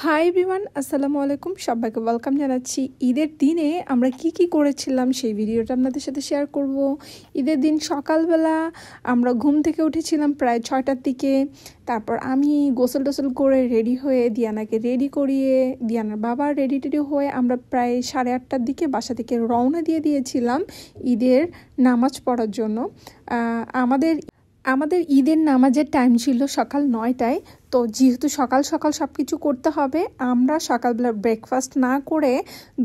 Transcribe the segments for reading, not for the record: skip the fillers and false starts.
Hi everyone, আসসালামু আলাইকুম। সবাইকে ওয়েলকাম জানাচ্ছি। ঈদের দিনে আমরা কি করেছিলাম সেই ভিডিওটা আপনাদের সাথে শেয়ার করব। ঈদের দিন সকালবেলা আমরা ঘুম থেকে উঠেছিলাম প্রায় 6টার দিকে। তারপর আমি গোসল টোসল করে রেডি হয়ে দিয়ানাকে রেডি করিয়ে দিয়ানার বাবা রেডি হয়ে আমরা প্রায় 8:30টার দিকে বাসা থেকে রওনা দিয়েছিলাম ঈদের নামাজ পড়ার জন্য। আমাদের ঈদের নামাজের টাইম ছিল সকাল 9টায়। তো যেহেতু সকাল সব কিছু করতে হবে, আমরা সকালবেলা ব্রেকফাস্ট না করে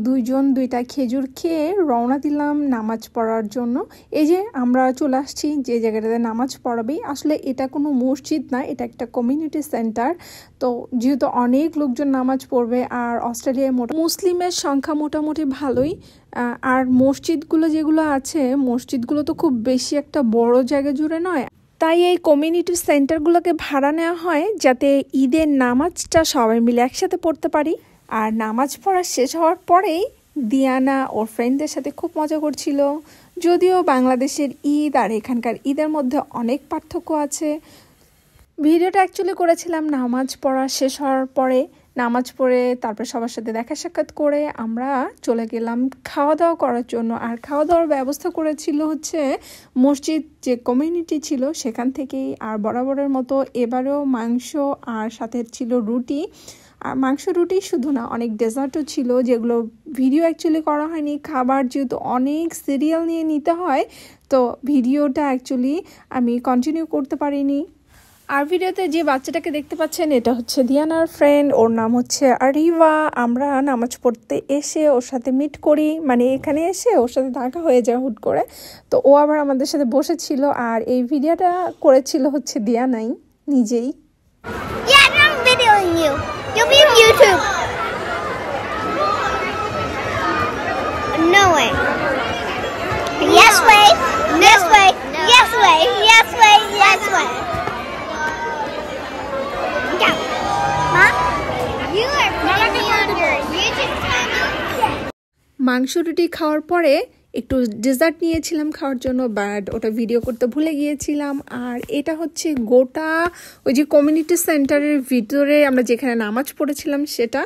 দুইজন দুইটা খেজুর খেয়ে রওনা দিলাম নামাজ পড়ার জন্য। এই যে আমরা চলে আসছি যে জায়গাটাতে নামাজ পড়াবে, আসলে এটা কোনো মসজিদ না, এটা একটা কমিউনিটি সেন্টার। তো যেহেতু অনেক লোকজন নামাজ পড়বে, আর অস্ট্রেলিয়ায় মুসলিমের সংখ্যা মোটামুটি ভালোই। আর মসজিদগুলো যেগুলো আছে, মসজিদগুলো তো খুব বেশি একটা বড় জায়গা জুড়ে নয়, তাই এই কমিউনিটি সেন্টারগুলোকে ভাড়া নেওয়া হয় যাতে ঈদের নামাজটা সবাই মিলে একসাথে পড়তে পারি। আর নামাজ পড়া শেষ হওয়ার পরেই দিয়ানা ওর ফ্রেন্ডদের সাথে খুব মজা করছিল। যদিও বাংলাদেশের ঈদ আর এখানকার ঈদের মধ্যে অনেক পার্থক্য আছে। ভিডিওটা অ্যাকচুয়ালি করেছিলাম নামাজ পড়া শেষ হওয়ার পরে। নামাজ পড়ে তারপর সবার সাথে দেখা সাক্ষাৎ করে আমরা চলে গেলাম খাওয়া দাওয়া করার জন্য। আর খাওয়া দাওয়ার ব্যবস্থা করেছিল হচ্ছে মসজিদ যে কমিউনিটি ছিল সেখান থেকেই। আর বরাবরের মতো এবারেও মাংস আর সাথে ছিল রুটি। আর মাংস রুটি শুধু না, অনেক ডেজার্টও ছিল যেগুলো ভিডিও অ্যাকচুয়ালি করা হয়নি। খাবার যেহেতু অনেক সিরিয়াল নিয়ে নিতে হয়, তো ভিডিওটা অ্যাকচুয়ালি আমি কন্টিনিউ করতে পারিনি। আর ভিডিওতে যে বাচ্চাটাকে দেখতে পাচ্ছেন এটা হচ্ছে দিয়ানার ফ্রেন্ড, ওর নাম হচ্ছে আরিবা। আমরা নামাজ পড়তে এসে ওর সাথে মিট করি, মানে এখানে এসে ওর সাথে দেখা হয়ে যায় হুট করে। তো ও আবার আমাদের সাথে বসেছিল। আর এই ভিডিওটা করেছিল হচ্ছে দিয়ানাই নিজেই। মাংস রুটি খাওয়ার পরে একটু ডেজার্ট নিয়েছিলাম খাওয়ার জন্য, বাট ওটা ভিডিও করতে ভুলে গিয়েছিলাম। আর এটা হচ্ছে গোটা ওই যে কমিউনিটি সেন্টারের ভিতরে আমরা যেখানে নামাজ পড়েছিলাম সেটা।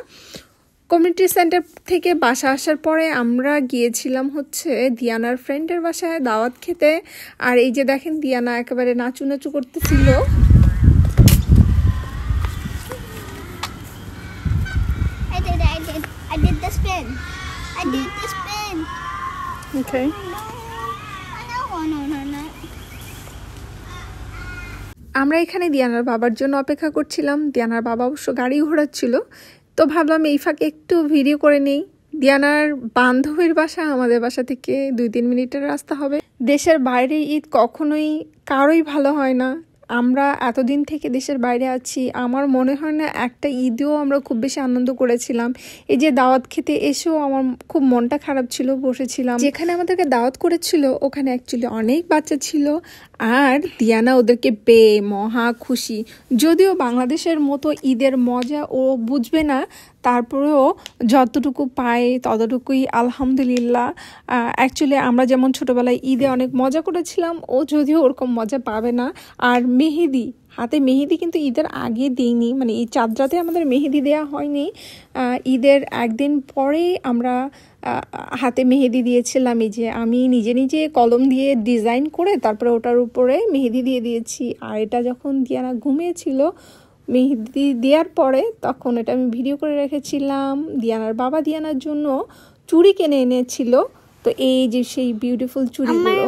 কমিউনিটি সেন্টার থেকে বাসা আসার পরে আমরা গিয়েছিলাম হচ্ছে দিয়ানার ফ্রেন্ডের বাসায় দাওয়াত খেতে। আর এই যে দেখেন দিয়ানা একেবারে নাচু করতেছিল। I did the spin. Okay. আমরা এখানে দিয়ানার বাবার জন্য অপেক্ষা করছিলাম। দিয়ানার বাবা অবশ্য গাড়ি ঘোরাচ্ছিল, তো ভাবলাম এই ফাঁকে একটু ভিডিও করে নেই। দিয়ানার বান্ধবীর বাসা আমাদের বাসা থেকে 2-3 মিনিটের রাস্তা হবে। দেশের বাইরে ঈদ কখনোই কারোই ভালো হয় না। আমরা এতদিন থেকে দেশের বাইরে আছি, আমার মনে হয় না একটা ঈদেও আমরা খুব বেশি আনন্দ করেছিলাম। এই যে দাওয়াত খেতে এসেও আমার খুব মনটা খারাপ ছিল, বসেছিলাম। যেখানে আমাদেরকে দাওয়াত করেছিল ওখানে অ্যাকচুয়ালি অনেক বাচ্চা ছিল, আর দিয়ানা ওদেরকে পেয়ে মহা খুশি। যদিও বাংলাদেশের মতো ঈদের মজা ও বুঝবে না, তারপরেও যতটুকু পায় ততটুকুই আলহামদুলিল্লাহ। অ্যাকচুয়ালি আমরা যেমন ছোটোবেলায় ঈদে অনেক মজা করেছিলাম, ও যদিও ওরকম মজা পাবে না। আর মেহেদি, হাতে মেহেদি কিন্তু ঈদের আগে দিইনি, মানে এই চাঁদরাতে আমাদের মেহেদি দেওয়া হয়নি। ঈদের একদিন পরেই আমরা হাতে মেহেদি দিয়েছিলাম। এই যে আমি নিজে কলম দিয়ে ডিজাইন করে তারপরে ওটার উপরে মেহেদি দিয়ে দিয়েছি। আর এটা যখন দিয়ানা ঘুমিয়েছিল মেহেদি দেওয়ার পরে, তখন এটা আমি ভিডিও করে রেখেছিলাম। দিয়ানার বাবা দিয়ানার জন্য চুড়ি কিনে এনেছিল। তো এই যে সেই বিউটিফুল চুড়িগুলো।